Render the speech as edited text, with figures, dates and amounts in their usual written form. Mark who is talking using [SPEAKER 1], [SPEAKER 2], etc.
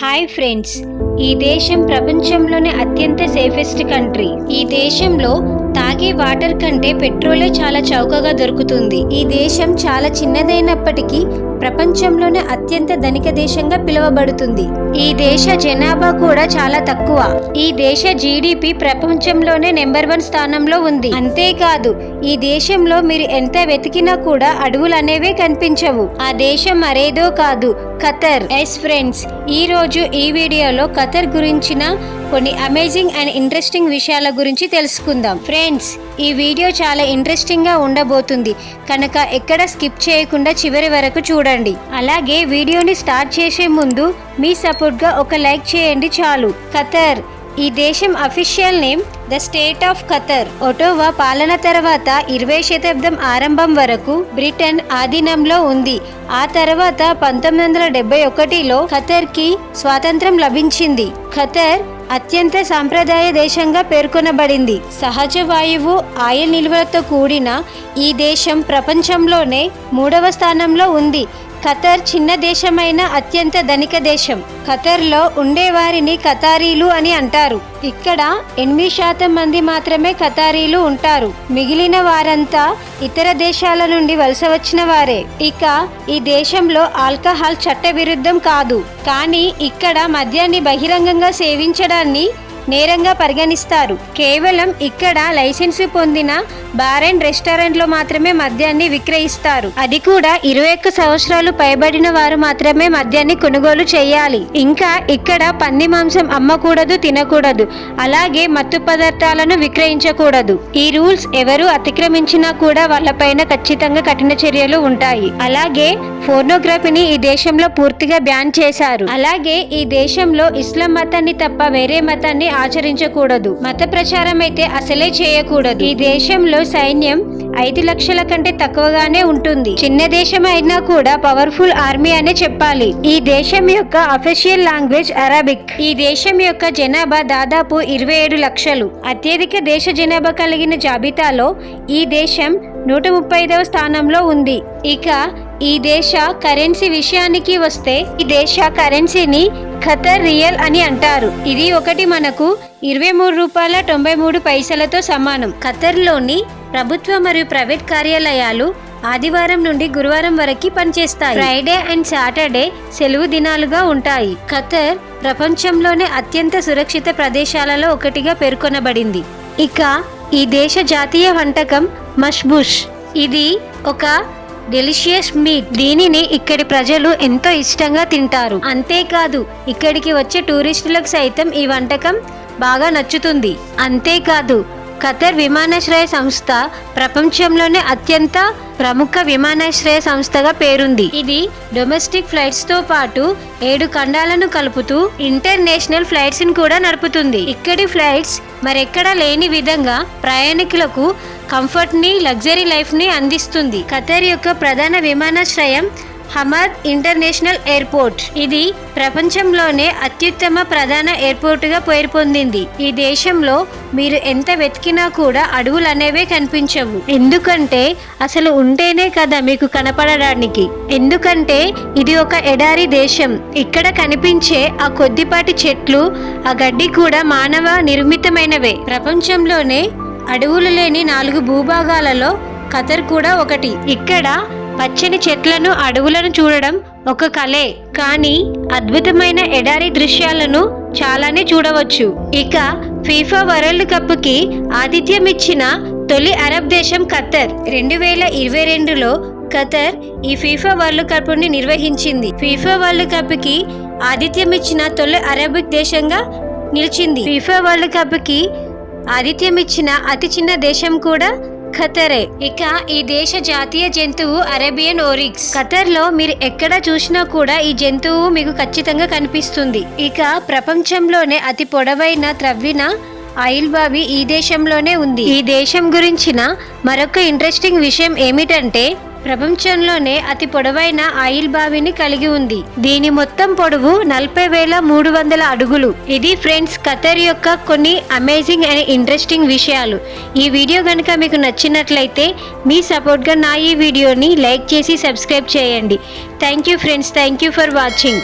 [SPEAKER 1] Hi friends, ఈ దేశం ప్రపంచంలోనే అత్యంత సేఫెస్ట్ కంట్రీ. ఈ దేశంలో తాగే వాటర్ కంటే పెట్రోలే చాలా చౌకగా దొరుకుతుంది. ఈ దేశం చాలా చిన్నదైనప్పటికీ ప్రపంచంలోనే అత్యంత ధనిక దేశంగా పిలువబడుతుంది. ఈ దేశ జనాభా కూడా చాలా తక్కువ. ఈ దేశ జీడిపి ప్రపంచంలోనే నెంబర్ 1 స్థానంలో ఉంది. అంతేకాదు, ఈ దేశంలో మీరు ఎంత వెతికినా కూడా అడవులు అనేవే కనిపించవు. ఆ దేశం మరేదో కాదు, ఖతర్. ఎస్ ఫ్రెండ్స్, ఈ రోజు ఈ వీడియోలో ఖతర్ గురించిన కొన్ని అమేజింగ్ అండ్ ఇంట్రెస్టింగ్ విషయాల గురించి తెలుసుకుందాం. ఫ్రెండ్స్, ఈ వీడియో చాలా ఇంట్రెస్టింగ్ గా ఉండబోతుంది కనుక ఎక్కడ స్కిప్ చేయకుండా చివరి వరకు చూడండి. అలాగే వీడియోని స్టార్ట్ చేసే ముందు మీ సపోర్ట్ గా ఒక లైక్ చేయండి చాలు. ఖతర్, ఈ దేశం official name the state of Qatar. ఒటోవా పాలన తర్వాత 20వ శతాబ్దం ఆరంభం వరకు బ్రిటన్ ఆధీనంలో ఉంది. ఆ తర్వాత 1971లో ఖతర్ కి స్వాతంత్రం లభించింది. ఖతర్ అత్యంత సాంప్రదాయ దేశంగా పేర్కొనబడింది. సహజ వాయువు, ఆయిల్ నిల్వలతో కూడిన ఈ దేశం ప్రపంచంలోనే 3వ స్థానంలో ఉంది. ఖతర్ చిన్న దేశమైన అత్యంత ధనిక దేశం. ఖతర్లో ఉండేవారిని ఖతారీలు అని అంటారు. ఇక్కడ 8% మంది మాత్రమే ఖతారీలు ఉంటారు. మిగిలిన వారంతా ఇతర దేశాల నుండి వలస వచ్చిన వారే. ఇక ఈ దేశంలో ఆల్కహాల్ చట్టవిరుద్ధం కాదు, కానీ ఇక్కడ మద్యాన్ని బహిరంగంగా సేవించడాన్ని నేరంగా పరిగణిస్తారు. కేవలం ఇక్కడ లైసెన్స్ పొందిన బార్ అండ్ రెస్టారెంట్లో మాత్రమే మద్యాన్ని విక్రయిస్తారు. అది కూడా 21 సంవత్సరాలు పైబడిన వారు మాత్రమే మద్యాన్ని కొనుగోలు చేయాలి. ఇంకా ఇక్కడ పంది మాంసం అమ్మకూడదు, తినకూడదు. అలాగే మత్తు పదార్థాలను విక్రయించకూడదు. ఈ రూల్స్ ఎవరు అతిక్రమించినా కూడా వాళ్ళపైన ఖచ్చితంగా కఠిన చర్యలు ఉంటాయి. అలాగే ఫోర్నోగ్రఫీని ఈ దేశంలో పూర్తిగా బ్యాన్ చేశారు. అలాగే ఈ దేశంలో ఇస్లాం మతాన్ని తప్ప వేరే మతాన్ని ఆచరించకూడదు. మత ప్రచారం అయితే అసలే చేయకూడదు. ఈ దేశంలో సైన్యం 5 లక్షల కంటే తక్కువగానే ఉంటుంది. చిన్న దేశం అయినా కూడా పవర్ఫుల్ ఆర్మీ అనే చెప్పాలి. ఈ దేశం యొక్క అఫీషియల్ లాంగ్వేజ్ అరబిక్. ఈ దేశం యొక్క జనాభా దాదాపు 27 లక్షలు. అత్యధిక దేశ జనాభా కలిగిన జాబితాలో ఈ దేశం 135వ స్థానంలో ఉంది. ఇక ఈ దేశ కరెన్సీ విషయానికి వస్తే, ఈ దేశ కరెన్సీని ఖతర్ రియల్ అని అంటారు. ఇది ఒకటి మనకు 23 రూపాయల 93 పైసలతో సమానం. ఖతర్లోని ప్రభుత్వ మరియు ప్రైవేట్ కార్యాలయాలు ఆదివారం నుండి గురువారం వరకు పనిచేస్తాయి. ఫ్రైడే అండ్ సాటర్డే సెలవు దినాలుగా ఉంటాయి. ఖతర్ ప్రపంచంలోనే అత్యంత సురక్షిత ప్రదేశాలలో ఒకటిగా పేర్కొనబడింది. ఇక ఈ దేశ జాతీయ వంటకం మష్బూష్. ఇది ఒక డెలిషియస్ మీట్. దీనిని ఇక్కడి ప్రజలు ఎంతో ఇష్టంగా తింటారు. అంతేకాదు, ఇక్కడికి వచ్చే టూరిస్టులకు సైతం ఈ వంటకం బాగా నచ్చుతుంది. అంతేకాదు, ఖతర్ విమానాశ్రయ సంస్థ ప్రపంచంలోనే అత్యంత ప్రముఖ విమానాశ్రయ సంస్థగా పేరుంది. ఇది డొమెస్టిక్ ఫ్లైట్స్ తో పాటు 7 ఖండాలను కలుపుతూ ఇంటర్నేషనల్ ఫ్లైట్స్ ని కూడా నడుపుతుంది. ఇక్కడి ఫ్లైట్స్ మరెక్కడా లేని విధంగా ప్రయాణికులకు కంఫర్ట్ ని, లగ్జరీ లైఫ్ ని అందిస్తుంది. ఖతర్ యొక్క ప్రధాన విమానాశ్రయం హమద్ ఇంటర్నేషనల్ ఎయిర్పోర్ట్. ఇది ప్రపంచంలోనే అత్యుత్తమ ప్రధాన ఎయిర్పోర్ట్ గా పేరు పొందింది. ఈ దేశంలో మీరు ఎంత వెతికినా కూడా అడవులు అనేవే కనిపించవు. ఎందుకంటే అసలు ఉంటేనే కదా మీకు కనపడడానికి. ఎందుకంటే ఇది ఒక ఎడారి దేశం. ఇక్కడ కనిపించే ఆ కొద్దిపాటి చెట్లు, ఆ గడ్డి కూడా మానవ నిర్మితమైనవే. ప్రపంచంలోనే అడవులు లేని 4 భూభాగాలలో ఖతర్ కూడా ఒకటి. ఇక్కడ పచ్చని చెట్లను, అడవులను చూడడం ఒక కలే, కానీ అద్భుతమైన ఎడారి దృశ్యాలను చాలానే చూడవచ్చు. ఇక ఫీఫా వరల్డ్ కప్ కి ఆతిథ్యం ఇచ్చిన తొలి అరబ్ దేశం ఖతర్. 2022లో ఖతర్ ఈ ఫీఫా వరల్డ్ కప్ ని నిర్వహించింది. ఫీఫా వరల్డ్ కప్ కి ఆతిథ్యం ఇచ్చిన తొలి అరబిక్ దేశంగా నిలిచింది. ఫీఫా వరల్డ్ కప్ కి ఆతిథ్యం ఇచ్చిన అతి చిన్న దేశం కూడా ఖతరే. ఇక ఈ దేశ జాతీయ జంతువు అరేబియన్ ఓరిక్స్. ఖతర్ లో మీరు ఎక్కడ చూసినా కూడా ఈ జంతువు మీకు ఖచ్చితంగా కనిపిస్తుంది. ఇక ప్రపంచంలోనే అతి పొడవైన త్రవ్విన ఆయిల్ బావి ఈ దేశంలోనే ఉంది. ఈ దేశం గురించిన మరొక ఇంట్రెస్టింగ్ విషయం ఏమిటంటే, ప్రపంచంలోనే అతి పొడవైన ఆయిల్ బావిని కలిగి ఉంది. దీని మొత్తం పొడవు 40,300 అడుగులు. ఇది ఫ్రెండ్స్ ఖతర్ యొక్క కొన్ని అమేజింగ్ అండ్ ఇంట్రెస్టింగ్ విషయాలు. ఈ వీడియో కనుక మీకు నచ్చినట్లయితే మీ సపోర్ట్గా నా ఈ వీడియోని లైక్ చేసి సబ్స్క్రైబ్ చేయండి. Thank you friends, thank you for watching.